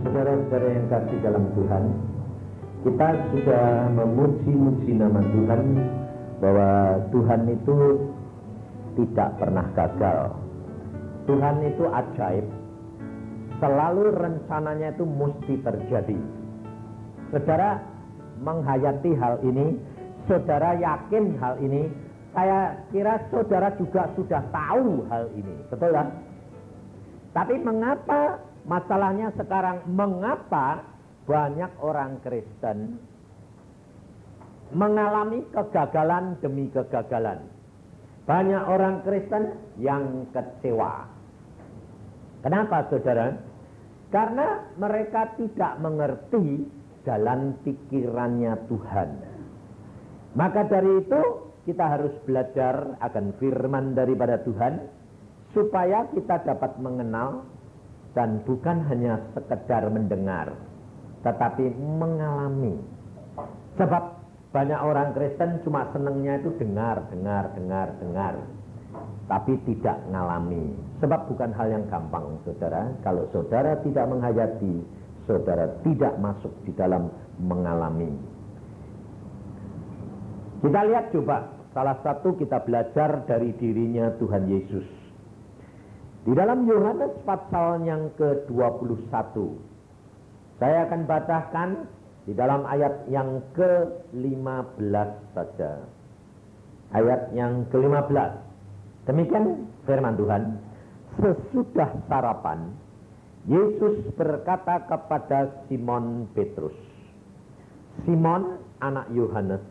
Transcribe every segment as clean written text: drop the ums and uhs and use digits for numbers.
Saudara-saudara yang kasih dalam Tuhan, kita sudah memuji-muji nama Tuhan bahwa Tuhan itu tidak pernah gagal. Tuhan itu ajaib, selalu rencananya itu mesti terjadi. Saudara menghayati hal ini, saudara yakin hal ini, saya kira saudara juga sudah tahu hal ini, betul kan? Tapi mengapa masalahnya sekarang, mengapa banyak orang Kristen mengalami kegagalan demi kegagalan? Banyak orang Kristen yang kecewa. Kenapa saudara? Karena mereka tidak mengerti jalan pikirannya Tuhan. Maka dari itu kita harus belajar akan firman daripada Tuhan, supaya kita dapat mengenal dan bukan hanya sekedar mendengar, tetapi mengalami. Sebab banyak orang Kristen cuma senangnya itu dengar, tapi tidak ngalami. Sebab bukan hal yang gampang, saudara. Kalau saudara tidak menghayati, saudara tidak masuk di dalam mengalami. Kita lihat coba, salah satu kita belajar dari dirinya Tuhan Yesus. Di dalam Yohanes pasal yang ke-21, saya akan bacakan di dalam ayat yang ke-15 saja. Ayat yang ke-15. Demikian firman Tuhan. Sesudah sarapan, Yesus berkata kepada Simon Petrus, "Simon, anak Yohanes,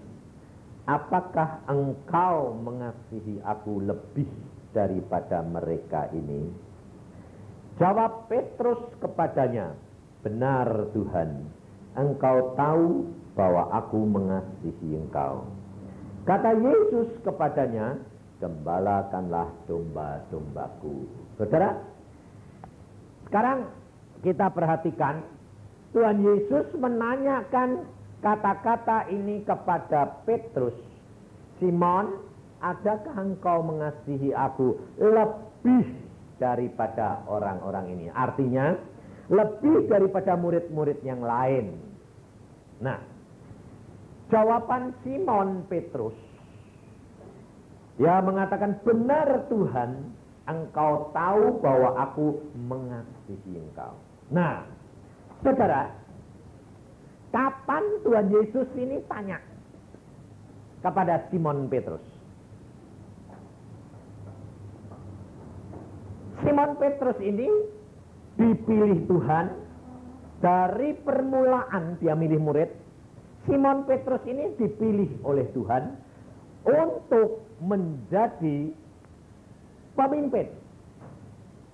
apakah engkau mengasihi aku lebih daripada mereka ini?" Jawab Petrus kepadanya, "Benar Tuhan, engkau tahu bahwa aku mengasihi engkau." Kata Yesus kepadanya, "Gembalakanlah domba-dombaku." Saudara, sekarang kita perhatikan, Tuhan Yesus menanyakan kata-kata ini kepada Petrus, "Simon, adakah engkau mengasihi aku lebih daripada orang-orang ini?" Artinya, lebih daripada murid-murid yang lain. Nah, jawaban Simon Petrus, dia mengatakan, "Benar Tuhan, engkau tahu bahwa aku mengasihi engkau." Nah, saudara, kapan Tuhan Yesus ini tanya kepada Simon Petrus? Simon Petrus ini dipilih Tuhan dari permulaan, dia milih murid. Simon Petrus ini dipilih oleh Tuhan untuk menjadi pemimpin.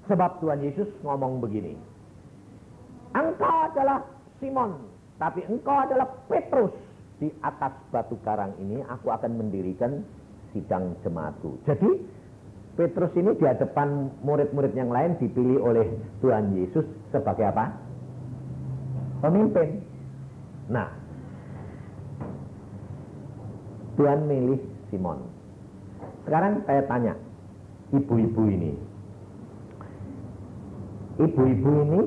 Sebab Tuhan Yesus ngomong begini, "Engkau adalah Simon, tapi engkau adalah Petrus. Di atas batu karang ini aku akan mendirikan sidang jemaatku." Jadi Petrus ini di hadapan murid-murid yang lain dipilih oleh Tuhan Yesus sebagai apa? Pemimpin. Nah, Tuhan milih Simon. Sekarang saya tanya, ibu-ibu ini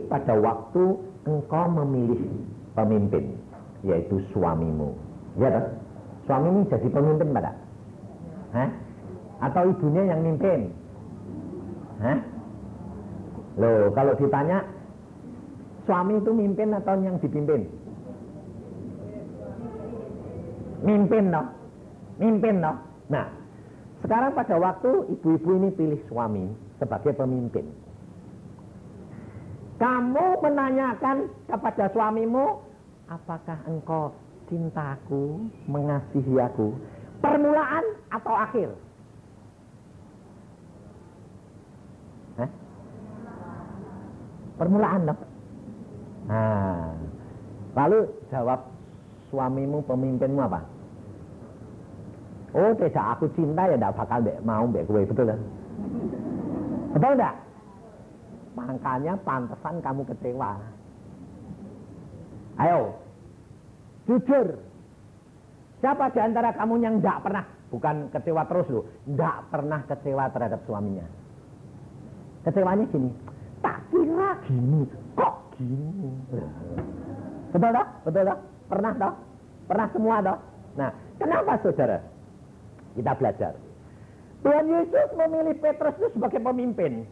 pada waktu engkau memilih pemimpin, yaitu suamimu, ya toh? Suamimu jadi pemimpin pada? Hah? Atau ibunya yang mimpin? Hah? Loh, kalau ditanya, suami itu mimpin atau yang dipimpin? Mimpin toh? Mimpin toh? Nah, sekarang pada waktu ibu-ibu ini pilih suami sebagai pemimpin, kamu menanyakan kepada suamimu, "Apakah engkau cintaku, mengasihi aku?" Permulaan atau akhir? Hah? Permulaan loh. Nah, lalu jawab suamimu, pemimpinmu apa? "Oh, tidak, aku cinta ya tidak bakal mau mbak gue." Betul kan? Betul enggak? Makanya pantesan kamu kecewa. Ayo, jujur. Siapa di antara kamu yang tidak pernah, bukan kecewa terus loh, tidak pernah kecewa terhadap suaminya? Kecewanya gini, "Tak kira gini, kok gini." Betul tak? Betul tak? Pernah tak? Pernah semua tak? Nah, kenapa saudara? Kita belajar. Tuhan Yesus memilih Petrus itu sebagai pemimpin.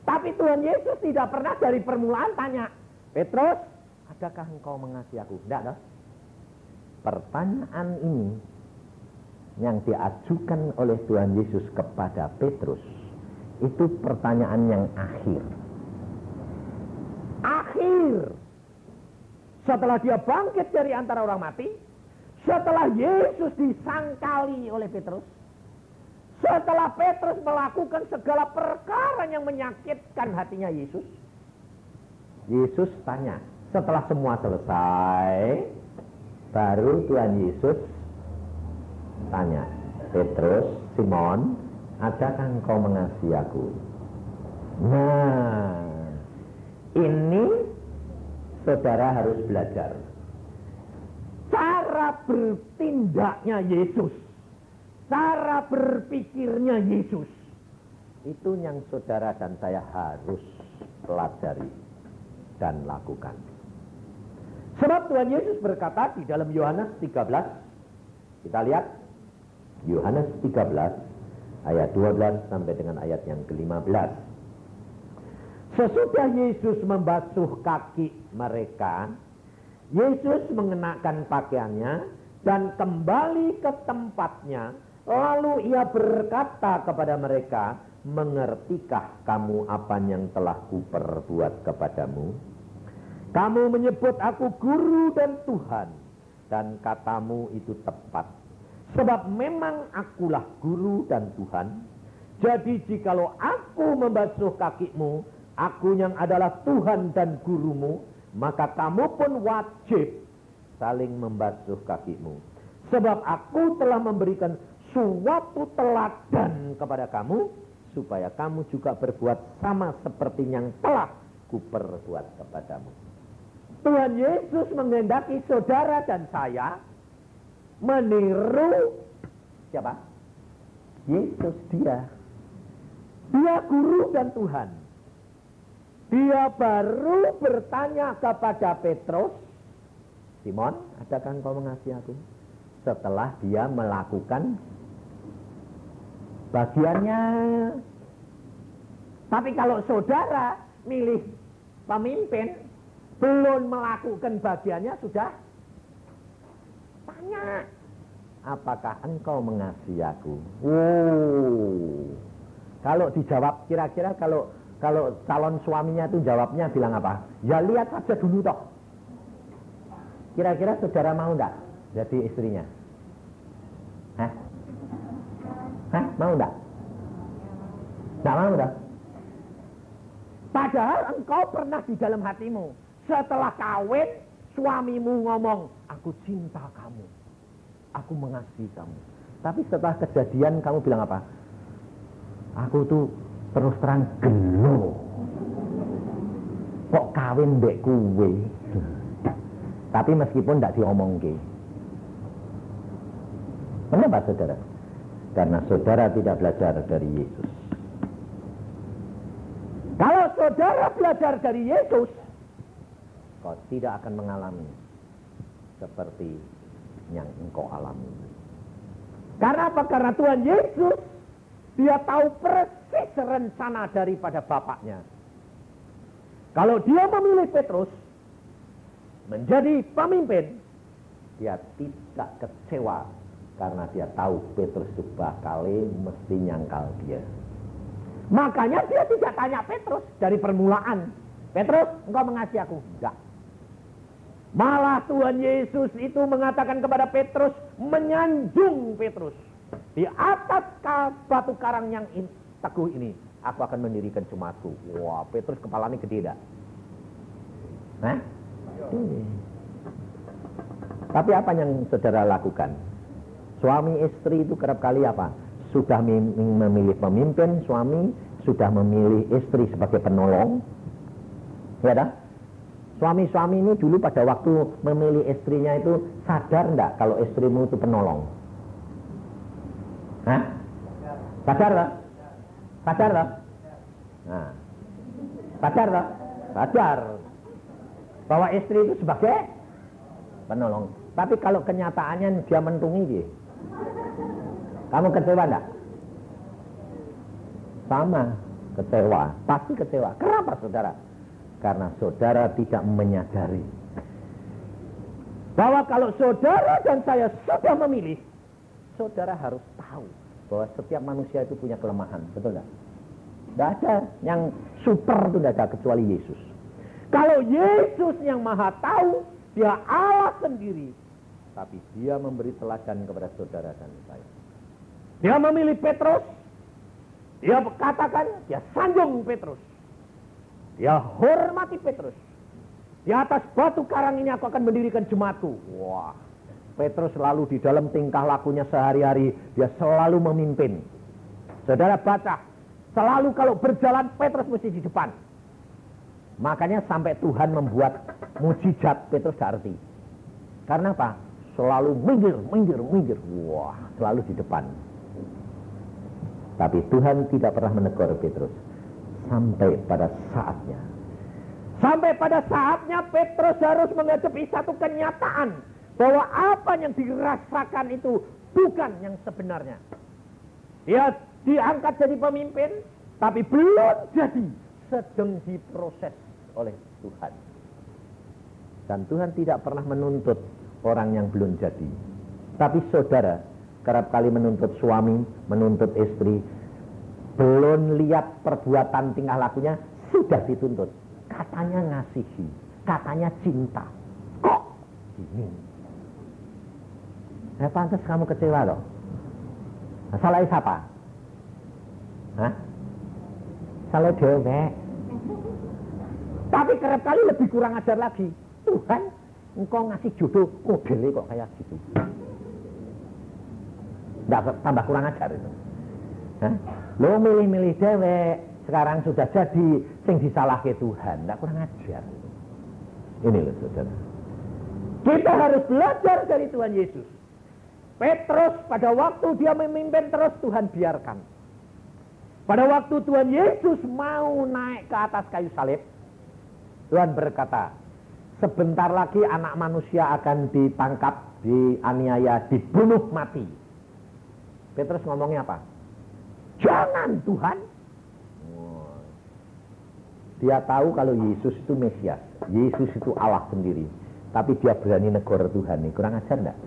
Tapi Tuhan Yesus tidak pernah dari permulaan tanya, Petrus, adakah engkau mengasihi aku? Tidak, tak? Pertanyaan ini yang diajukan oleh Tuhan Yesus kepada Petrus itu pertanyaan yang akhir. Setelah dia bangkit dari antara orang mati, setelah Yesus disangkali oleh Petrus, setelah Petrus melakukan segala perkara yang menyakitkan hatinya Yesus, Yesus tanya. Setelah semua selesai, baru Tuhan Yesus tanya, Petrus, Simon, adakah engkau mengasihi aku? Nah, ini saudara harus belajar cara bertindaknya Yesus, cara berpikirnya Yesus. Itu yang saudara dan saya harus pelajari dan lakukan. Sebab Tuhan Yesus berkata di dalam Yohanes 13, kita lihat Yohanes 13 ayat 12 sampai dengan ayat yang ke-15. Sesudah Yesus membasuh kaki mereka, Yesus mengenakan pakaiannya dan kembali ke tempatnya. Lalu ia berkata kepada mereka, mengertikah kamu apa yang telah kuperbuat kepadamu? Kamu menyebut aku guru dan Tuhan, dan katamu itu tepat. Sebab memang akulah guru dan Tuhan. Jadi jikalau aku membasuh kakimu, aku yang adalah Tuhan dan gurumu, maka kamu pun wajib saling membasuh kakimu. Sebab aku telah memberikan suatu teladan kepada kamu, supaya kamu juga berbuat sama seperti yang telah kuperbuat kepadamu. Tuhan Yesus menghendaki saudara dan saya meniru siapa? Yesus. Dia guru dan Tuhan. Dia baru bertanya kepada Petrus, Simon, adakah engkau mengasihi aku? Setelah dia melakukan bagiannya. Tapi kalau saudara milih pemimpin, belum melakukan bagiannya, sudah tanya, apakah engkau mengasihi aku? Kalau dijawab, kira-kira kalau calon suaminya itu jawabnya bilang apa? Ya lihat saja dulu toh. Kira-kira saudara mau enggak jadi istrinya? Hah? Mau enggak? Enggak mau enggak? Padahal engkau pernah di dalam hatimu, setelah kawin, suamimu ngomong, aku cinta kamu, aku mengasihi kamu. Tapi setelah kejadian kamu bilang apa? Aku tuh terus terang gelo. Kok kawin mbek kuwe? Tapi meskipun tidak diomongke. Kenapa saudara? Karena saudara tidak belajar dari Yesus. Kalau saudara belajar dari Yesus, kau tidak akan mengalami seperti yang engkau alami. Karena apa? Karena Tuhan Yesus, dia tahu persis rencana daripada Bapaknya. Kalau dia memilih Petrus menjadi pemimpin, dia tidak kecewa. Karena dia tahu Petrus itu bakal mesti nyangkal dia. Makanya dia tidak tanya Petrus dari permulaan. Petrus, engkau mengasihi aku? Enggak. Malah Tuhan Yesus itu mengatakan kepada Petrus, menyanjung Petrus. Di atas batu karang yang teguh ini, aku akan mendirikan jemaatku. Wah, Petrus kepalanya gede dah. Nah? Tapi apa yang saudara lakukan? Suami istri itu kerap kali apa? Sudah memilih pemimpin, suami sudah memilih istri sebagai penolong. Ya dah? Suami-suami ini dulu pada waktu memilih istrinya itu sadar enggak kalau istrimu itu penolong? Hah? Sadar tak? Sadar tak? Nah. Sadar tak? Sadar. bahwa istri itu sebagai penolong. Tapi kalau kenyataannya dia mentungi dia, kamu kecewa enggak? Sama, kecewa, pasti kecewa. Kenapa saudara? Karena saudara tidak menyadari bahwa kalau saudara dan saya sudah memilih, saudara harus tahu bahwa setiap manusia itu punya kelemahan, betul enggak? Tidak ada yang super itu, tidak ada kecuali Yesus. Kalau Yesus yang maha tahu, dia Allah sendiri, tapi dia memberi teladan kepada saudara dan saya. Dia memilih Petrus, dia katakan, dia sanjung Petrus, dia hormati Petrus. Di atas batu karang ini aku akan mendirikan jemaatku. Wah, Petrus selalu di dalam tingkah lakunya sehari-hari, dia selalu memimpin. Saudara baca, selalu kalau berjalan Petrus mesti di depan. Makanya sampai Tuhan membuat mujizat, Petrus gak arti. Karena apa? Selalu minggir. Wah, selalu di depan. Tapi Tuhan tidak pernah menegur Petrus. Sampai pada saatnya. Sampai pada saatnya Petrus harus menghadapi satu kenyataan. Bahwa apa yang dirasakan itu bukan yang sebenarnya. Dia diangkat jadi pemimpin, tapi belum jadi. Sedang diproses oleh Tuhan. Dan Tuhan tidak pernah menuntut orang yang belum jadi. Tapi saudara, kerap kali menuntut suami, menuntut istri, belum lihat perbuatan tingkah lakunya, sudah dituntut. Katanya ngasihi, katanya cinta. Kok gini? Pantas kamu kecewa loh. Nah, salah siapa? Hah? Salah dewe. Tapi kerap kali lebih kurang ajar lagi. Tuhan, engkau ngasih jodoh modelnya kok kayak gitu. Nggak tambah kurang ajar itu. Hah? Lo milih-milih dewe, sekarang sudah jadi, sing disalahke Tuhan. Nggak kurang ajar. Ini loh saudara. Kita harus belajar dari Tuhan Yesus. Petrus pada waktu dia memimpin terus, Tuhan biarkan. Pada waktu Tuhan Yesus mau naik ke atas kayu salib, Tuhan berkata, sebentar lagi anak manusia akan ditangkap, dianiaya, dibunuh mati. Petrus ngomongnya apa? Jangan Tuhan. Dia tahu kalau Yesus itu Mesias, Yesus itu Allah sendiri. Tapi dia berani negor Tuhan nih, kurang ajar enggak?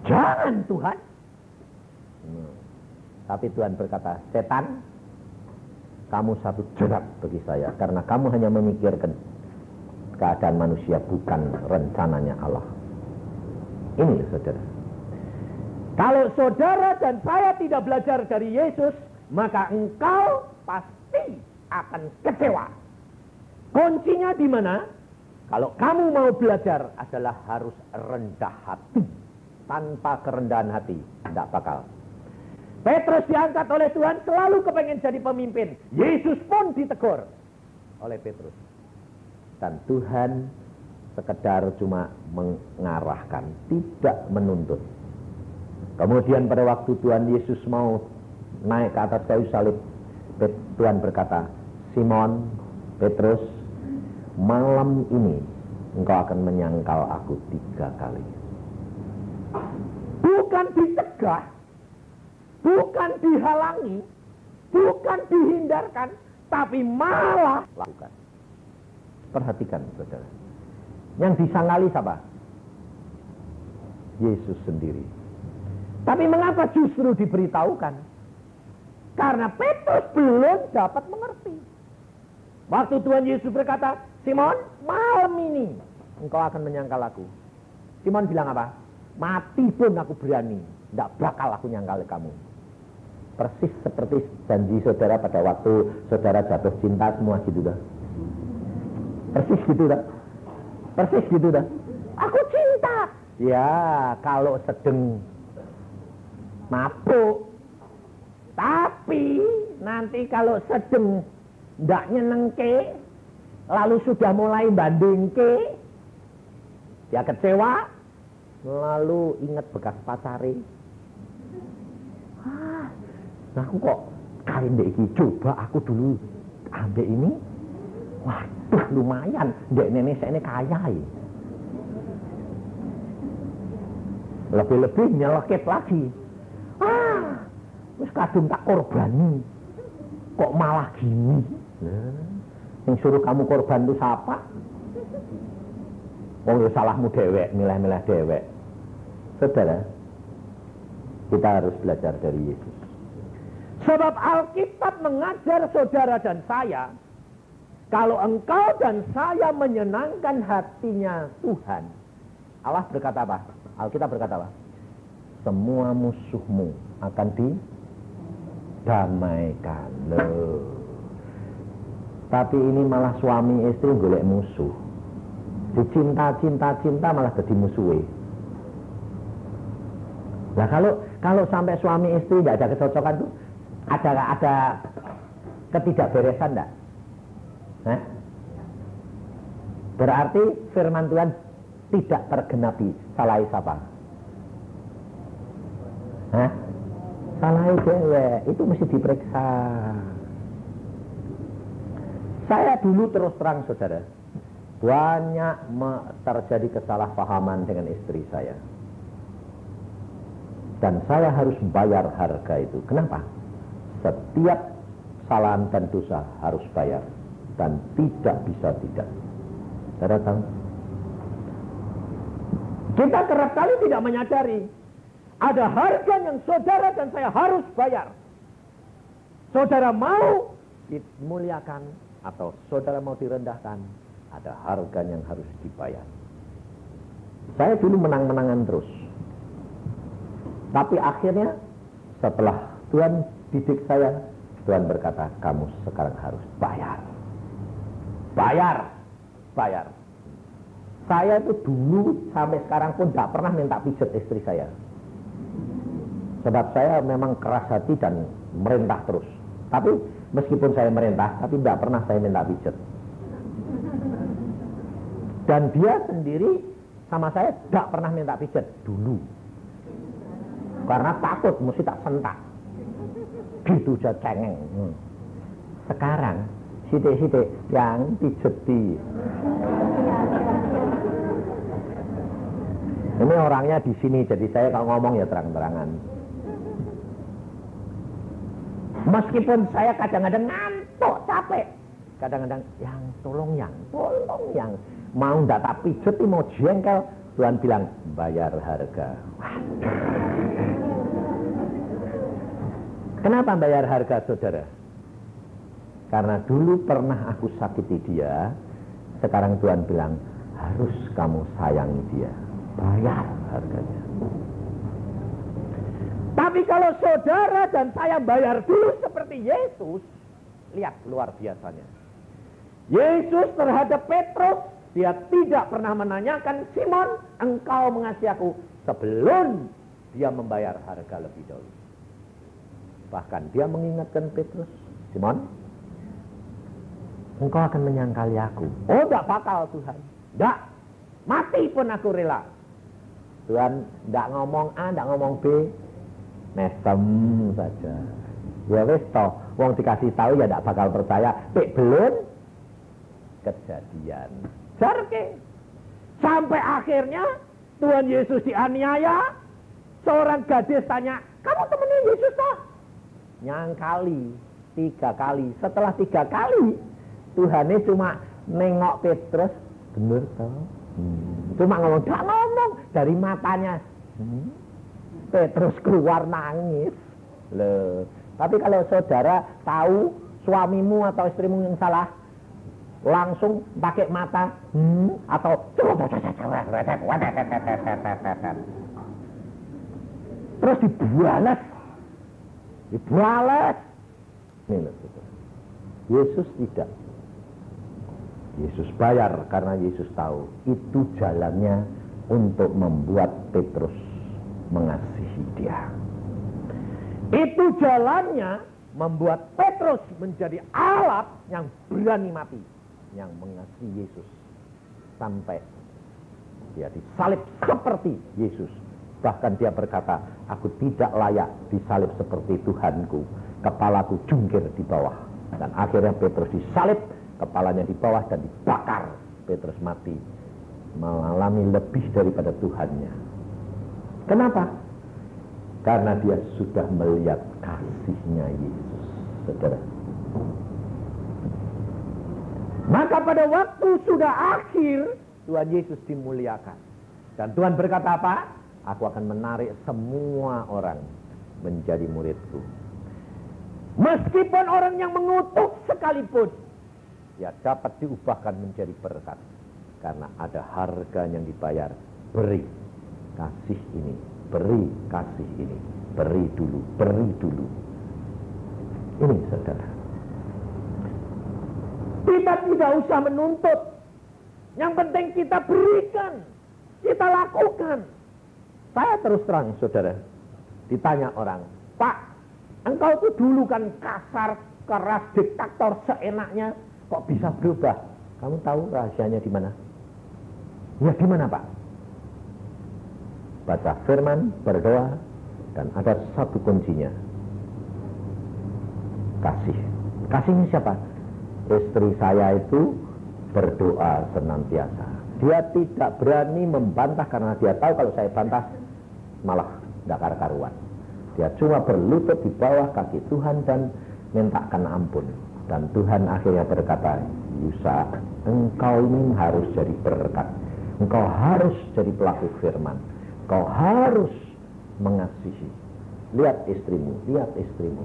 Jangan Tuhan. Tapi Tuhan berkata, setan, kamu satu jerat bagi saya, karena kamu hanya memikirkan keadaan manusia, bukan rencananya Allah. Ini loh saudara. Kalau saudara dan saya tidak belajar dari Yesus, maka engkau pasti akan kecewa. Kuncinya di mana? Kalau kamu mau belajar adalah harus rendah hati. Tanpa kerendahan hati, tidak bakal. Petrus diangkat oleh Tuhan, selalu kepengen jadi pemimpin. Yesus pun ditegur oleh Petrus. Dan Tuhan sekedar cuma mengarahkan, tidak menuntut. Kemudian pada waktu Tuhan Yesus mau naik ke atas kayu salib, Tuhan berkata, Simon, Petrus, malam ini engkau akan menyangkal aku 3 kali. Bukan dicegah, bukan dihalangi, bukan dihindarkan, tapi malah lakukan. Perhatikan saudara. Yang disangkali siapa? Yesus sendiri. Tapi mengapa justru diberitahukan? Karena Petrus belum dapat mengerti. Waktu Tuhan Yesus berkata, Simon, malam ini engkau akan menyangkal aku. Simon bilang apa? Mati pun aku berani, tidak bakal aku nyangkal kamu. Persis seperti janji saudara pada waktu saudara jatuh cinta semua gitu dah. Persis gitu dah. Persis gitu dah. Aku cinta. Ya, kalau sedang mabuk. Tapi nanti kalau sedang tidak nyenengke, lalu sudah mulai bandingke, dia kecewa. Lalu ingat bekas pacare. Nah aku kok kali ndek iki, coba aku dulu ambek ini. Waduh, lumayan, dek nenek saya ini kaya ya. Lebih-lebih nyelekit lagi. Wis kadung tak korbani. Kok malah gini? Yang suruh kamu korban itu siapa? Oh ya salahmu dewek, milih-milih dewek. Saudara, kita harus belajar dari Yesus. Sebab Alkitab mengajar saudara dan saya, kalau engkau dan saya menyenangkan hatinya Tuhan, Allah berkata apa? Alkitab berkata apa? Semua musuhmu akan didamaikan. Loh. Tapi ini malah suami istri golek musuh. Dicinta malah jadi musuhe. Nah kalau sampai suami istri tidak ada kecocokan tuh, ada ketidakberesan enggak? Hah? Berarti firman Tuhan tidak tergenapi. Salah siapa? Hah? Salah cewek. Itu mesti diperiksa. Saya dulu terus terang saudara, banyak terjadi kesalahpahaman dengan istri saya. Dan saya harus bayar harga itu. Kenapa? Setiap kesalahan dan dosa harus bayar. Dan tidak bisa tidak. Saudara tahu? Kita kerap kali tidak menyadari ada harga yang saudara dan saya harus bayar. Saudara mau dimuliakan atau saudara mau direndahkan, ada harga yang harus dibayar. Saya dulu menang-menangan terus. Tapi akhirnya setelah Tuhan didik saya, Tuhan berkata, kamu sekarang harus bayar. Bayar. Saya itu dulu sampai sekarang pun tidak pernah minta pijet istri saya. Sebab saya memang keras hati dan merintah terus. Tapi meskipun saya merintah, tapi tidak pernah saya minta pijet. Dan dia sendiri sama saya tidak pernah minta pijet dulu. Karena takut mesti tak sentak. Gitu aja cengeng. Sekarang sidik-sidik yang pijeti. Ini orangnya di sini, jadi saya kalau ngomong ya terang-terangan. Meskipun saya kadang-kadang ngantuk, capek, kadang-kadang tolong yang mau ndak tak pijet, mau jengkel, Tuhan bilang bayar harga. Kenapa bayar harga saudara? Karena dulu pernah aku sakiti dia, sekarang Tuhan bilang harus kamu sayangi dia, bayar harganya. Tapi kalau saudara dan saya bayar dulu seperti Yesus, lihat luar biasanya. Yesus terhadap Petrus, dia tidak pernah menanyakan, Simon, engkau mengasihi aku, sebelum dia membayar harga lebih dahulu. Bahkan dia mengingatkan Petrus, Simon, engkau akan menyangkali aku. Oh, tidak bakal Tuhan. Tidak, mati pun aku rela. Tuhan tidak ngomong A, tidak ngomong B, mesem saja. Ya wis toh, wong dikasih tahu ya tidak bakal percaya. Belum kejadian. Jarke. Sampai akhirnya Tuhan Yesus dianiaya. Seorang gadis tanya, kamu temennya Yesus toh? Nyangkali 3 kali. Setelah 3 kali, Tuhannya cuma nengok Petrus, bener toh? Cuma ngomong, gak ngomong dari matanya. Petrus keluar nangis. Loh. Tapi kalau saudara tahu suamimu atau istrimu yang salah, langsung pakai mata, atau terus dibalas. Ini loh, Yesus tidak. Yesus bayar karena Yesus tahu itu jalannya untuk membuat Petrus mengasihi dia. Itu jalannya membuat Petrus menjadi alat yang berani mati, yang mengasihi Yesus sampai dia disalib seperti Yesus. Bahkan dia berkata, aku tidak layak disalib seperti Tuhanku, kepalaku jungkir di bawah. Dan akhirnya Petrus disalib kepalanya di bawah dan dibakar. Petrus mati, mengalami lebih daripada Tuhannya. Kenapa? Karena dia sudah melihat kasihnya Yesus, saudara. Maka pada waktu sudah akhir, Tuhan Yesus dimuliakan. Dan Tuhan berkata apa? Aku akan menarik semua orang menjadi muridku. Meskipun orang yang mengutuk sekalipun, ya dapat diubahkan menjadi berkat. Karena ada harga yang dibayar. Beri kasih ini, beri kasih ini, beri dulu, beri dulu. Ini saudara. Kita tidak usah menuntut. Yang penting kita berikan, kita lakukan. Saya terus terang saudara, ditanya orang, Pak, engkau tuh dulu kan kasar, keras, diktator seenaknya, kok bisa berubah? Kamu tahu rahasianya di mana? Ya di mana, Pak? Baca firman, berdoa, dan ada satu kuncinya. Kasih. Kasihnya siapa? Istri saya itu berdoa senantiasa. Dia tidak berani membantah karena dia tahu kalau saya bantah malah tidak karu-karuan. Dia cuma berlutut di bawah kaki Tuhan dan mintakan ampun. Dan Tuhan akhirnya berkata, Yusa, engkau ini harus jadi berkat. Engkau harus jadi pelaku firman. Engkau harus mengasihi. Lihat istrimu, lihat istrimu.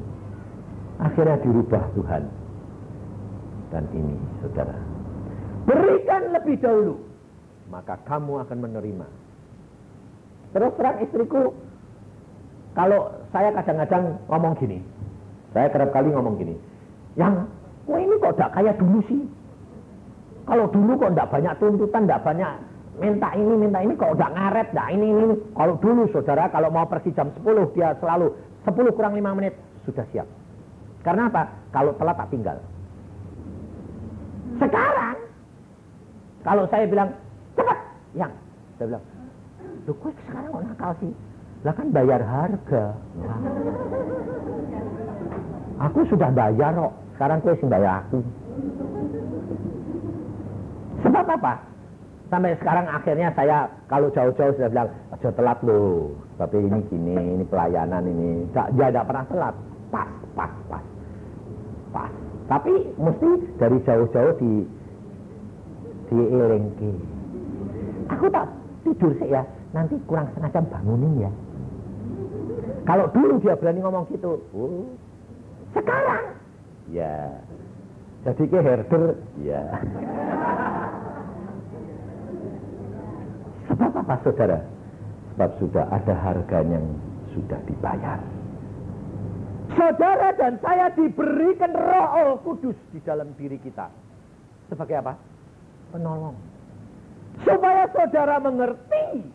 Akhirnya dirubah Tuhan. Dan ini saudara, berikan lebih dahulu, maka kamu akan menerima. Terus terang istriku, kalau saya kadang-kadang ngomong gini, saya kerap kali ngomong gini, yang kok ini kok tidak kayak dulu sih? Kalau dulu kok tidak banyak tuntutan, tidak banyak minta ini, kok tidak ngaret, tidak ini. Kalau dulu saudara, kalau mau pergi jam 10, dia selalu 10 kurang 5 menit sudah siap. Karena apa? Kalau telat tak tinggal. Sekarang, kalau saya bilang, cepat, yang saya bilang, loh kok sekarang kok nakal sih? Lah kan bayar harga. Nah, aku sudah bayar kok, sekarang kok sih bayar aku. Sebab apa? Sampai sekarang akhirnya saya kalau jauh-jauh sudah bilang, aja telat loh, tapi ini gini, ini pelayanan ini, tidak pernah telat, pas. Tapi mesti dari jauh-jauh dielengke. Aku tak tidur sih ya, nanti kurang setengah jam bangunin ya. Kalau dulu dia berani ngomong gitu, sekarang ya jadi ke herder ya. Sebab apa saudara? Sebab sudah ada harga yang sudah dibayar. Saudara dan saya diberikan Roh Kudus di dalam diri kita. Sebagai apa? Penolong. Supaya saudara mengerti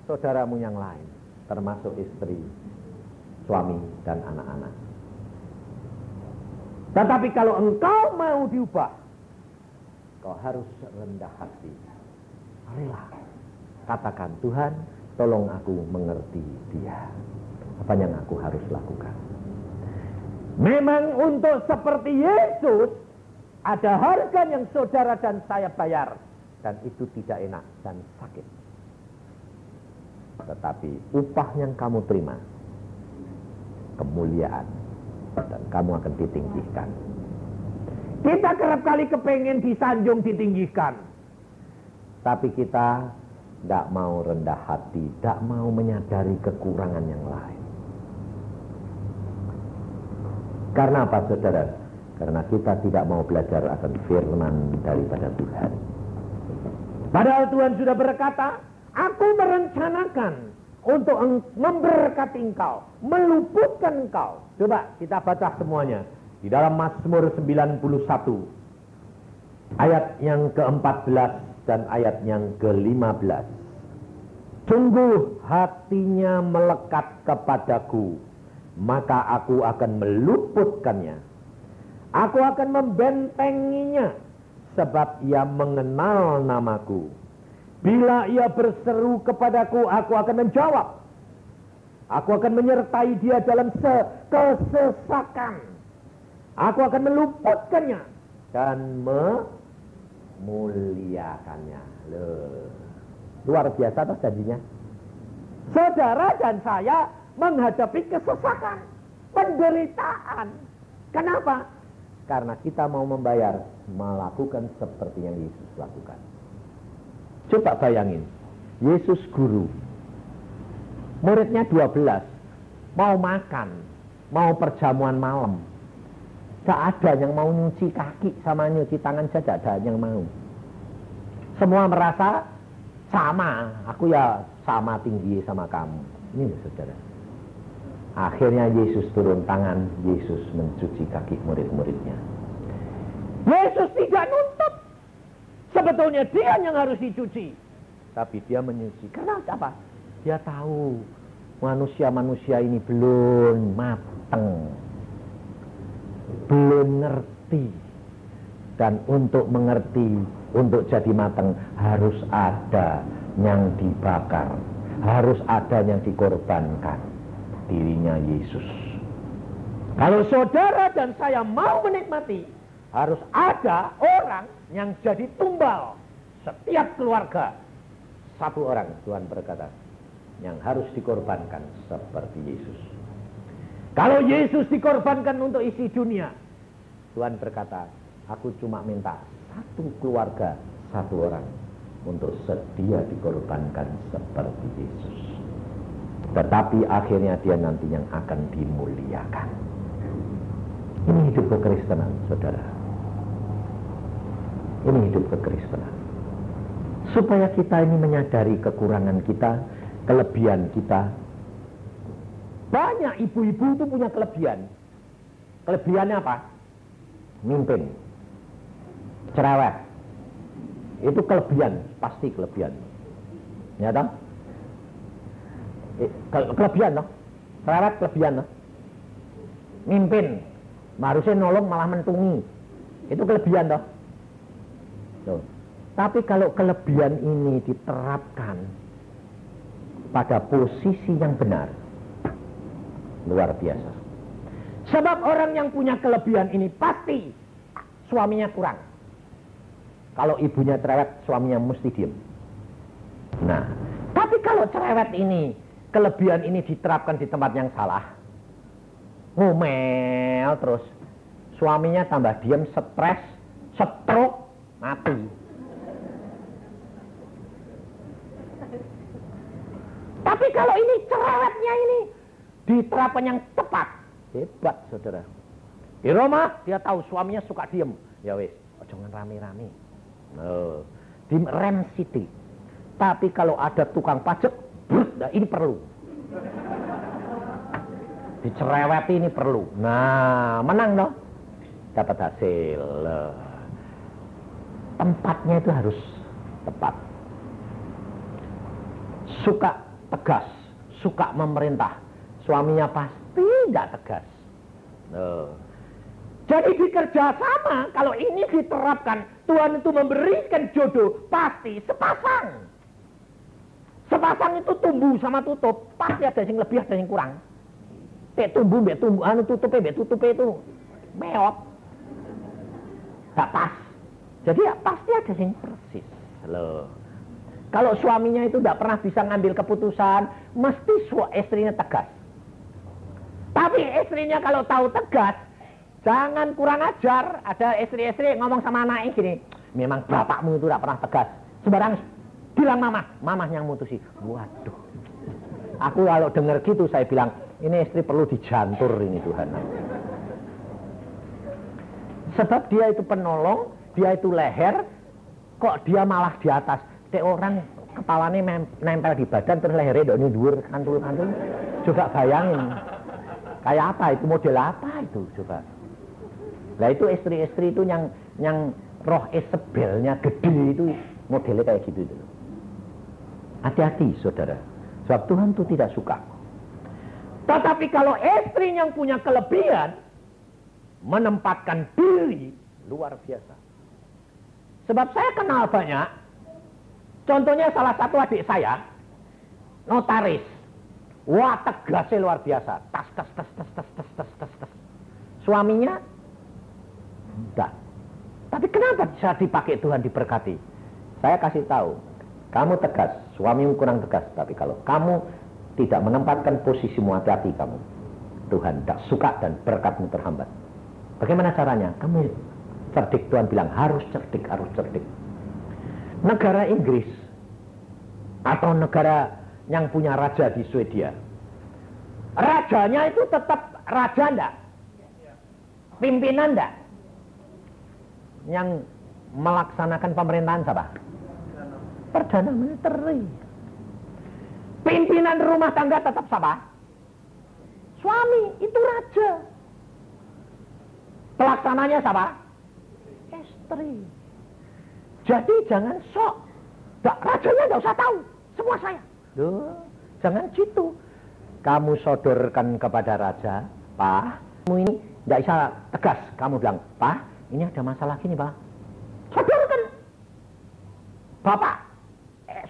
saudaramu yang lain, termasuk istri, suami, dan anak-anak. Tetapi kalau engkau mau diubah, kau harus rendah hati. Rela. Katakan, Tuhan, tolong aku mengerti dia. Apa yang aku harus lakukan? Memang untuk seperti Yesus, ada harga yang saudara dan saya bayar. Dan itu tidak enak dan sakit. Tetapi upah yang kamu terima, kemuliaan, dan kamu akan ditinggikan. Kita kerap kali kepengen disanjung, ditinggikan. Tapi kita tidak mau rendah hati, tidak mau menyadari kekurangan yang lain. Karena apa saudara? Karena kita tidak mau belajar akan firman daripada Tuhan. Padahal Tuhan sudah berkata, aku merencanakan untuk memberkati engkau, meluputkan engkau. Coba kita baca semuanya. Di dalam Mazmur 91, ayat yang ke-14 dan ayat yang ke-15. Sungguh hatinya melekat kepadaku, maka aku akan meluputkannya. Aku akan membentenginya, sebab ia mengenal namaku. Bila ia berseru kepadaku, aku akan menjawab. Aku akan menyertai dia dalam kesesakan. Aku akan meluputkannya dan memuliakannya. Loh. Luar biasa toh janjinya. Saudara dan saya menghadapi kesesakan, penderitaan. Kenapa? Karena kita mau membayar, melakukan seperti yang Yesus lakukan. Coba bayangin, Yesus guru, muridnya 12, mau makan, mau perjamuan malam. Gak ada yang mau nyuci kaki sama nyuci tangan saja, ada yang mau. Semua merasa sama, aku ya sama tinggi sama kamu. Ini loh saudara. Akhirnya Yesus turun tangan, Yesus mencuci kaki murid-muridnya. Yesus tidak nuntut. Sebetulnya dia yang harus dicuci. Tapi dia menyuci. Karena apa? Dia tahu manusia-manusia ini belum mateng. Belum ngerti. Dan untuk mengerti, untuk jadi mateng, harus ada yang dibakar. Harus ada yang dikorbankan. Dirinya Yesus. Kalau saudara dan saya mau menikmati, harus ada orang yang jadi tumbal. Setiap keluarga, satu orang, Tuhan berkata, yang harus dikorbankan seperti Yesus. Kalau Yesus dikorbankan untuk isi dunia, Tuhan berkata, aku cuma minta satu keluarga, satu orang, untuk sedia dikorbankan seperti Yesus. Tetapi akhirnya dia nanti yang akan dimuliakan. Ini hidup kekristenan, saudara. Ini hidup kekristenan. Supaya kita ini menyadari kekurangan kita, kelebihan kita. Banyak ibu-ibu itu punya kelebihan. Kelebihannya apa? Mimpin. Cerewet. Itu kelebihan, pasti kelebihan. Ya toh? Kelebihan toh? Cerewet kelebihan toh? Mimpin. Harusnya nolong malah mentungi. Itu kelebihan toh? Tuh. Tapi kalau kelebihan ini diterapkan pada posisi yang benar, luar biasa. Sebab orang yang punya kelebihan ini pasti suaminya kurang. Kalau ibunya cerewet, suaminya mesti diem. Nah, tapi kalau cerewet ini, kelebihan ini diterapkan di tempat yang salah, ngomel terus, suaminya tambah diem, stres, stroke, mati. Tapi kalau ini cerewetnya ini diterapkan yang tepat, hebat saudara. Di rumah dia tahu suaminya suka diem, ya wes, jangan rame-rame. Di rem city. Tapi kalau ada tukang pajak, nah ini perlu. Dicereweti ini perlu. Nah, menang dong, dapat hasil. Tempatnya itu harus tepat. Suka tegas, suka memerintah. Suaminya pasti tidak tegas. Jadi di kerjasama, kalau ini diterapkan, Tuhan itu memberikan jodoh, pasti sepasang. Sepasang itu tumbuh sama tutup, pasti ada yang lebih, ada yang kurang. Tumbuh, tutupnya itu meot. Gak pas. Jadi ya pasti ada yang persis. Loh. Kalau suaminya itu tidak pernah bisa ngambil keputusan, mesti istrinya tegas. Tapi istrinya kalau tahu tegas, jangan kurang ajar. Ada istri-istri ngomong sama anaknya gini, memang bapakmu itu tidak pernah tegas. Sembarang bilang mama yang mutusi. Waduh. Aku kalau dengar gitu saya bilang, ini istri perlu dijantur ini Tuhan. Sebab dia itu penolong, dia itu leher, kok dia malah di atas. Kayak orang kepalanya nempel di badan terus lehernya ini dhuwur kantul-kantul. Coba bayangin. Kayak apa itu, model apa itu coba. Nah itu istri-istri itu yang roh Isabelnya gede itu modelnya kayak gitu itu. Hati-hati saudara. Sebab Tuhan itu tidak suka. Tetapi kalau istri yang punya kelebihan menempatkan diri, luar biasa. Sebab saya kenal banyak. Contohnya salah satu adik saya, notaris. Wah tegasnya luar biasa. Tas. Suaminya enggak. Tapi kenapa bisa dipakai Tuhan diberkati? Saya kasih tahu, kamu tegas, suamimu kurang tegas, tapi kalau kamu tidak menempatkan posisimu, hati-hati kamu. Tuhan tidak suka dan berkatmu terhambat. Bagaimana caranya? Kamu cerdik, Tuhan bilang harus cerdik, harus cerdik. Negara Inggris atau negara yang punya raja di Swedia, rajanya itu tetap raja enggak? Pimpinan enggak? Yang melaksanakan pemerintahan siapa? Perdana Menteri. Pimpinan rumah tangga tetap siapa? Suami, itu raja. Pelaksananya siapa? Istri. Jadi jangan sok. Rajanya enggak usah tahu, semua saya. Loh, jangan gitu. Kamu sodorkan kepada raja, Pak, kamu ini enggak bisa tegas. Kamu bilang, Pak, ini ada masalah gini, Pak. Sodorkan. Bapak,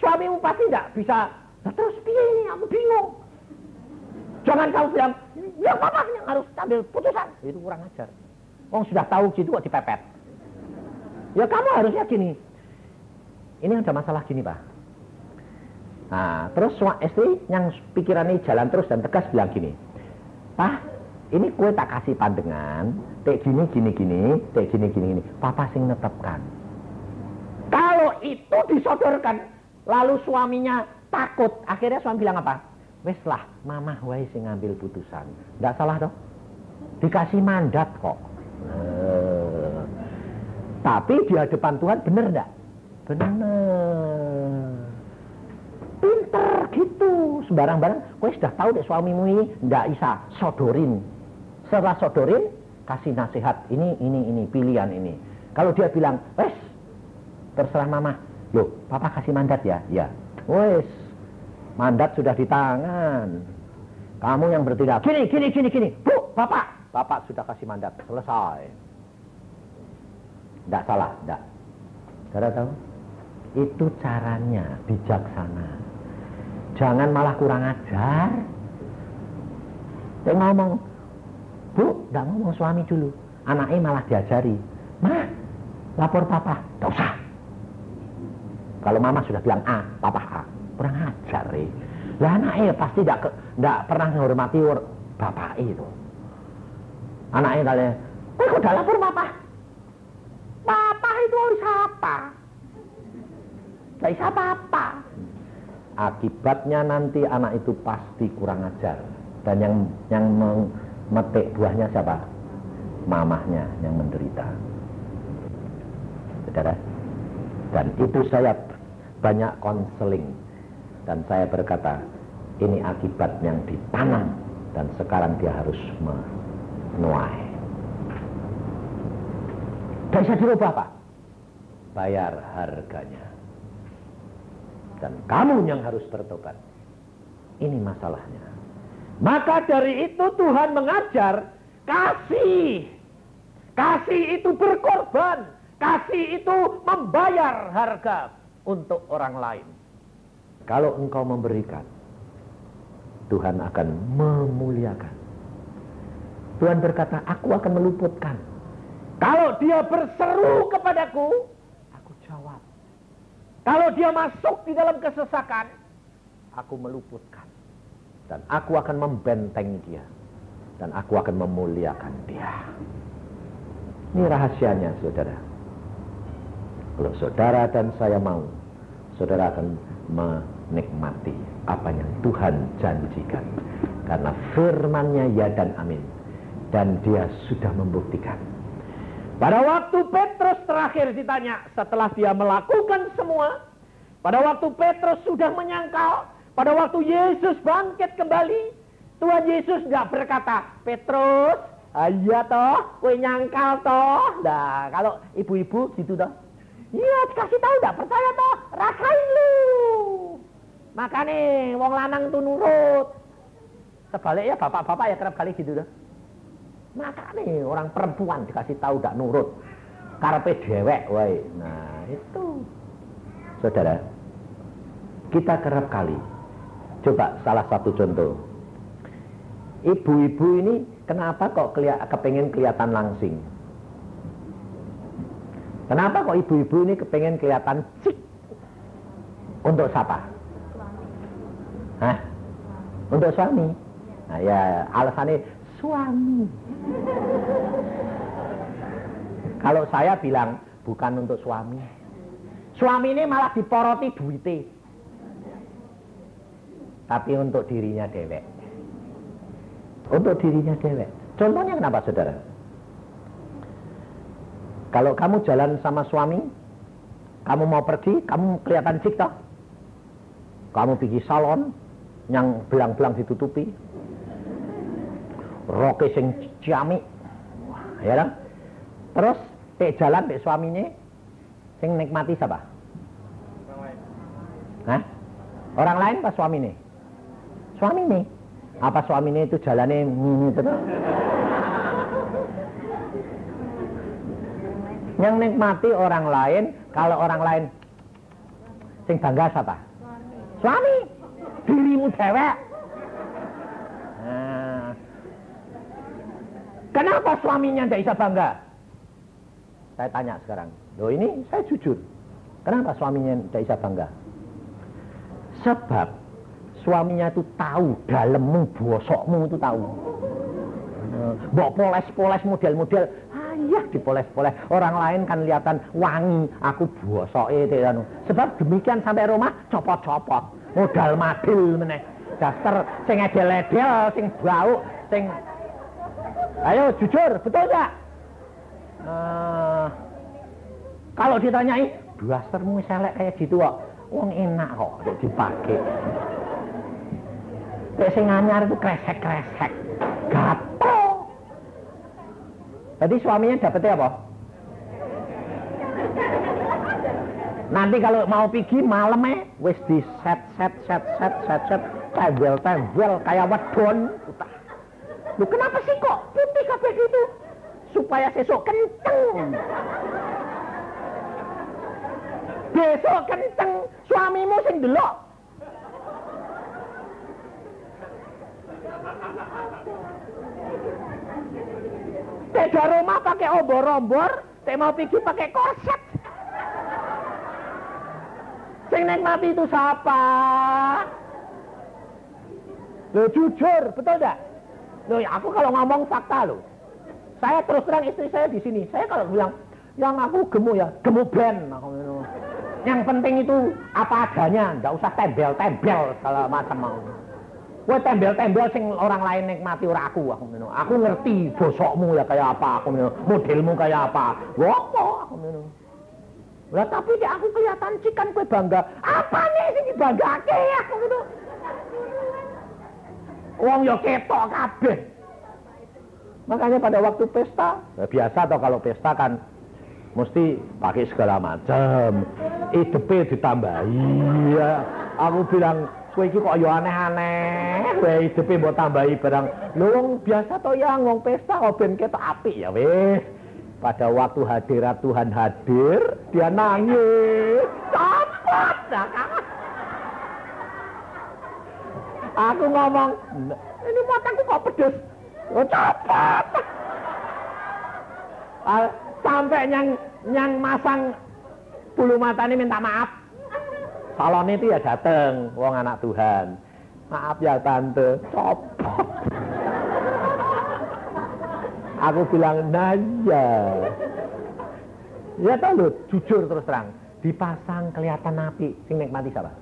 suamimu pasti enggak bisa. Nah, terus piye ini, aku bingung. Jangan kamu bilang, ya Bapak yang harus ambil putusan. Itu kurang ajar. Oh, sudah tahu gitu kok dipepet. Ya kamu harusnya gini. Ini ada masalah gini, Pak. Nah, terus istri yang pikirannya jalan terus dan tegas bilang gini, Pak, ini kue tak kasih pandangan, kayak gini, kayak gini. Papa sing netepkan. Kalau itu disodorkan, lalu suaminya takut, akhirnya suami bilang apa? Wes lah, mamah wae sing ngambil putusan. Nggak salah dong? Dikasih mandat kok. Tapi di hadapan Tuhan bener nggak? Bener. Pinter gitu. Sembarang-barang, kowe sudah tahu deh suamimu ini nggak bisa sodorin. Setelah sodorin, kasih nasihat. Ini, pilihan ini. Kalau dia bilang, wes, terserah mama. Loh, papa kasih mandat ya? Ya. Wes, mandat sudah di tangan. Kamu yang bertindak. Gini. Bu, bapak sudah kasih mandat. Selesai. Nggak salah, nggak. Saudara tahu? Itu caranya bijaksana. Jangan malah kurang ajar. Dia ngomong, Bu, nggak ngomong suami dulu. Anaknya malah diajari. Ma, lapor papa. Nggak usah. Kalau mama sudah bilang A, papa A. Kurang ajar ya. Lah anaknya pasti nggak pernah menghormati bapak itu. Anaknya kalian, kok udah lapor papa? Papa itu harus apa? Gak bisa apa-apa. Akibatnya nanti anak itu pasti kurang ajar. Dan yang memetik buahnya siapa? Mamahnya yang menderita. Saudara. Dan itu saya banyak konseling. Dan saya berkata, ini akibat yang ditanam. Dan sekarang dia harus menuai. Gak bisa dirubah, Pak. Bayar harganya. Dan kamu yang harus bertobat. Ini masalahnya. Maka dari itu Tuhan mengajar kasih. Kasih itu berkorban. Kasih itu membayar harga untuk orang lain. Kalau engkau memberikan, Tuhan akan memuliakan. Tuhan berkata, aku akan meluputkan. Kalau dia berseru kepadaku, aku jawab. Kalau dia masuk di dalam kesesakan, aku meluputkan. Dan aku akan membentengi dia. Dan aku akan memuliakan dia. Ini rahasianya, saudara. Kalau saudara dan saya mau, saudara akan menikmati apa yang Tuhan janjikan. Karena firman-Nya ya dan amin. Dan dia sudah membuktikan. Pada waktu Petrus terakhir ditanya, setelah dia melakukan semua, pada waktu Petrus sudah menyangkal, pada waktu Yesus bangkit kembali, Tuhan Yesus nggak berkata, Petrus, iya toh, kowe nyangkal toh. Nah, kalau ibu-ibu gitu toh, iya dikasih tahu nggak percaya toh, rasain lu. Makanya wong lanang tuh nurut. Sebaliknya bapak-bapak ya kerap kali gitu toh. Maka nih orang perempuan dikasih tahu tidak nurut, karepe dewek, wae. Nah itu, saudara, kita kerap kali. Coba salah satu contoh, ibu-ibu ini kenapa kok kepengen kelihatan langsing? Kenapa kok ibu-ibu ini kepengen kelihatan cik? Untuk siapa? Hah? Untuk suami? Nah ya, alasannya suami. Kalau saya bilang bukan untuk suami. Suami ini malah diporoti duitnya. Tapi untuk dirinya dewek. Untuk dirinya dewek. Contohnya kenapa saudara? Kalau kamu jalan sama suami, kamu mau pergi, kamu kelihatan cik toh? Kamu pergi salon, yang belang-belang ditutupi, roke sing ciamik, ya kan? Terus jalan suaminya, sing nikmati siapa? Orang lain. Hah? Orang lain pas suami nih? Suami nih? Apa suaminya itu jalannya gitu? Yang nikmati orang lain, kalau orang lain sing bangga siapa? Suami. Dirimu dewek. Nah. Kenapa suaminya tidak bisa bangga? Saya tanya sekarang. Loh ini saya jujur. Kenapa suaminya tidak bisa bangga? Sebab suaminya itu tahu dalemmu, bosokmu itu tahu. Mbok poles-poles model-model, ayah dipoles-poles. Orang lain kan kelihatan wangi, aku bosoke itu. Sebab demikian sampai rumah copot-copot, modal madil meneh. Daster sing edel-edel, sing bau, sing ayo jujur, betul enggak? Kalau ditanyai, dastermu selek kayak gitu kok. Wong enak kok dipakai. Nek sing anyar itu kresek-kresek, gatel. Jadi suaminya dapetnya apa? Nanti kalau mau pergi malamnya wis di set tembel kayak wedon. Lu kenapa sih kok putih kabeh gitu? Supaya sesuk kenceng. Besok kenceng, suamimu sing delok. Beda rumah pakai obor-obor, saya mau pergi pakai korset. Sing nikmati itu siapa? Loh jujur, betul enggak? Loh ya aku kalau ngomong fakta loh. Saya terus terang istri saya di sini. Saya kalau bilang, yang aku gemuk ya, gemuk ben. Yang penting itu apa adanya, enggak usah tembel-tembel segala macam mau. Gue tembel-tembel sing orang lain nikmati ora aku ngono. Aku ngerti bosokmu ya kayak apa, aku ngono. Modelmu kayak apa. Wopo aku ngono. Lah tapi dek aku kelihatan cikan kowe bangga. Apane sing dibanggake aku ngono. Wong yo ketok kabeh. Makanya pada waktu pesta, ya biasa toh kalau pesta kan mesti pakai segala macam. Hidupe ditambahi ya. Aku bilang kowe iki kok yo aneh-aneh, kowe hidupe mbok tambahi barang. Lho wong biasa to ya ngomong pesta kok ben ketok apik ya wis. Pada waktu hadirat Tuhan hadir, dia nangis. Copot dah kan. Aku ngomong, ini mataku kok pedes. Oh copot. Sampai yang masang bulu mata ini minta maaf. Salon itu ya dateng, wong anak Tuhan. Maaf ya tante, copot. Aku bilang, nah ya tau lho, jujur terus terang. Dipasang kelihatan api, sing nikmati siapa?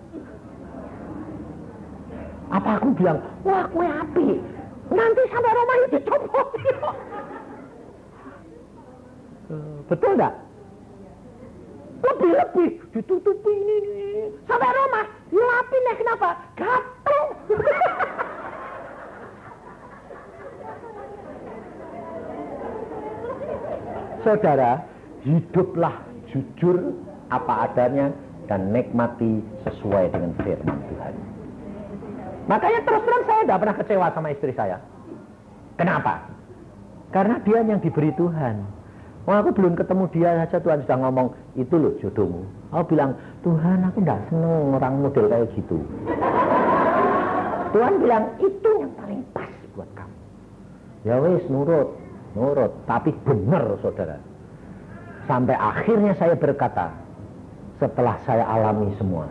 Apa aku bilang, wah kue api, nanti sampai rumah itu copot. Betul enggak? Lebih-lebih ditutupi ini. Sampai rumah, dilapin ya kenapa? Gatel. Saudara, hiduplah jujur apa adanya dan nikmati sesuai dengan firman Tuhan. Makanya terus terang saya tidak pernah kecewa sama istri saya. Kenapa? Karena dia yang diberi Tuhan. Aku belum ketemu dia saja Tuhan sudah ngomong, itu loh jodohmu. Aku bilang, Tuhan aku tidak seneng orang model kayak gitu. Tuhan bilang, itu yang paling pas buat kamu. Ya wis nurut, tapi benar saudara. Sampai akhirnya saya berkata, setelah saya alami semua,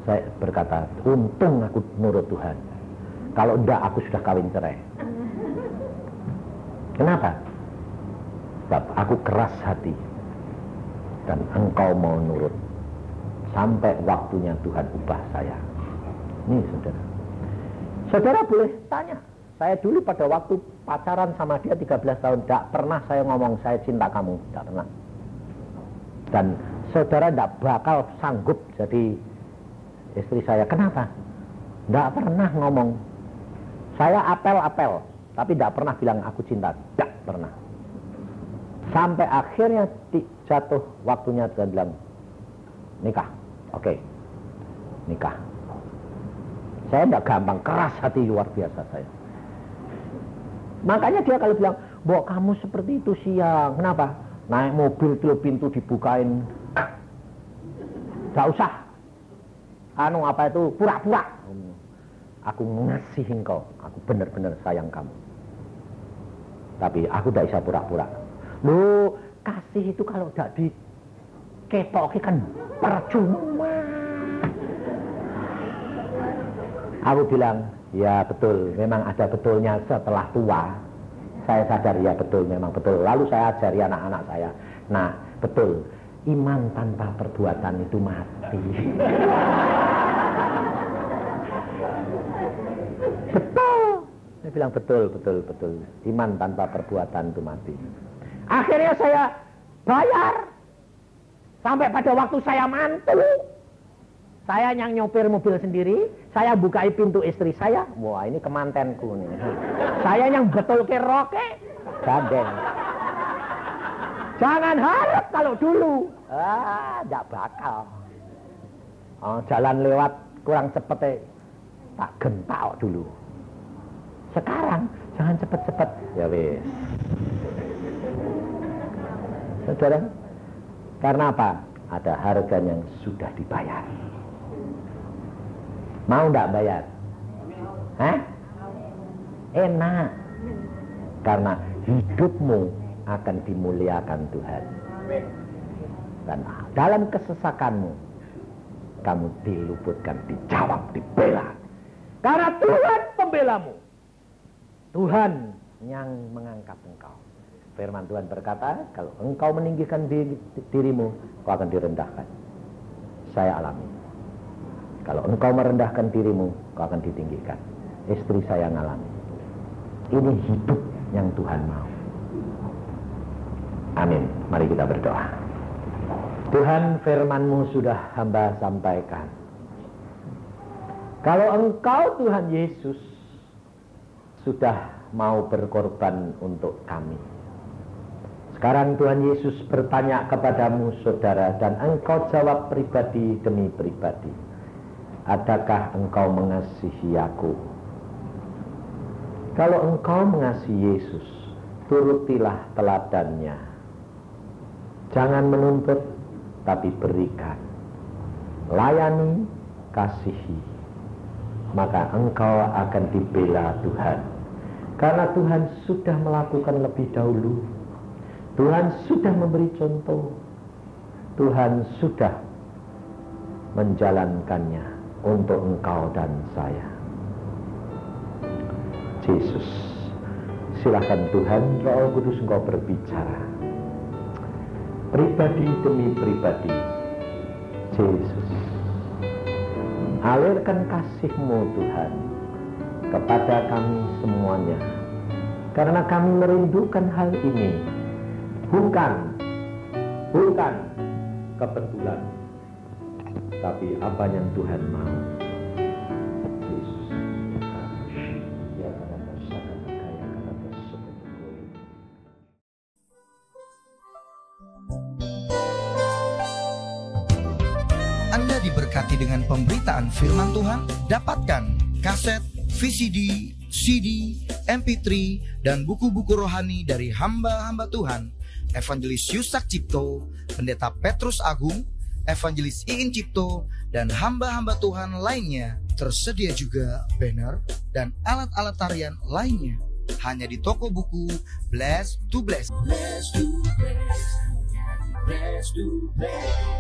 saya berkata, untung aku nurut Tuhan. Kalau enggak aku sudah kawin cerai. Kenapa? Sebab aku keras hati. Dan engkau mau nurut. Sampai waktunya Tuhan ubah saya. Ini saudara. Saudara boleh tanya. Saya dulu pada waktu pacaran sama dia 13 tahun, tidak pernah saya ngomong saya cinta kamu, tidak pernah. Dan saudara tidak bakal sanggup jadi istri saya. Kenapa? Tidak pernah ngomong. Saya apel-apel, tapi tidak pernah bilang aku cinta, tidak pernah. Sampai akhirnya jatuh waktunya Tuhan bilang, nikah, oke, nikah. Saya tidak gampang, keras hati luar biasa saya. Makanya dia kalau bilang, Mbok kamu seperti itu siang, kenapa? Naik mobil tuh pintu dibukain, gak usah. Apa itu pura-pura. Aku mengasihi engkau, aku benar-benar sayang kamu. Tapi aku tidak bisa pura-pura. Loh, kasih itu kalau tidak diketok kan percuma. Aku bilang, ya betul, memang ada betulnya setelah tua. Saya sadar, ya betul, memang betul. Lalu saya ajari anak-anak saya. Nah, betul, iman tanpa perbuatan itu mati. Betul. Saya bilang betul. Iman tanpa perbuatan itu mati. Akhirnya saya bayar. Sampai pada waktu saya mantul. Saya yang nyopir mobil sendiri, saya bukai pintu istri saya. Wah, ini kemantenku nih. Saya yang betul ke roke, gandeng. Jangan harap kalau dulu. Enggak bakal. Jalan lewat kurang cepet tak gentak dulu. Sekarang jangan cepet-cepet. Ya wis. Saudara, karena apa? Ada harga yang sudah dibayar. Mau enggak bayar? Hah? Enak. Karena hidupmu akan dimuliakan Tuhan. Dan dalam kesesakanmu, kamu diluputkan, dijawab, dibela. Karena Tuhan pembelamu. Tuhan yang mengangkat engkau. Firman Tuhan berkata, kalau engkau meninggikan dirimu, kau akan direndahkan. Saya alami. Kalau engkau merendahkan dirimu, kau akan ditinggikan. Istri saya ngalami. Ini hidup yang Tuhan mau. Amin. Mari kita berdoa. Tuhan, firman-Mu sudah hamba sampaikan. Kalau engkau Tuhan Yesus sudah mau berkorban untuk kami. Sekarang Tuhan Yesus bertanya kepadamu saudara, dan engkau jawab pribadi demi pribadi. Adakah engkau mengasihi aku? Kalau engkau mengasihi Yesus, turutilah teladannya. Jangan menuntut, tapi berikan. Layani, kasihi. Maka engkau akan dibela Tuhan. Karena Tuhan sudah melakukan lebih dahulu. Tuhan sudah memberi contoh. Tuhan sudah menjalankannya untuk engkau dan saya. Yesus, silakan Tuhan, Roh Kudus engkau berbicara. Pribadi demi pribadi. Yesus, alirkan kasih-Mu Tuhan kepada kami semuanya. Karena kami merindukan hal ini. Bukan kebetulan, tapi apa yang Tuhan mau. Yesus. Anda diberkati dengan pemberitaan firman Tuhan. Dapatkan kaset, VCD, CD, MP3, dan buku-buku rohani dari hamba-hamba Tuhan Evangelis Yusak Cipto, Pendeta Petrus Agung, Evangelis Iin Cipto, dan hamba-hamba Tuhan lainnya. Tersedia juga banner dan alat-alat tarian lainnya. Hanya di toko buku Bless to Bless. Bless to Bless. Press to play.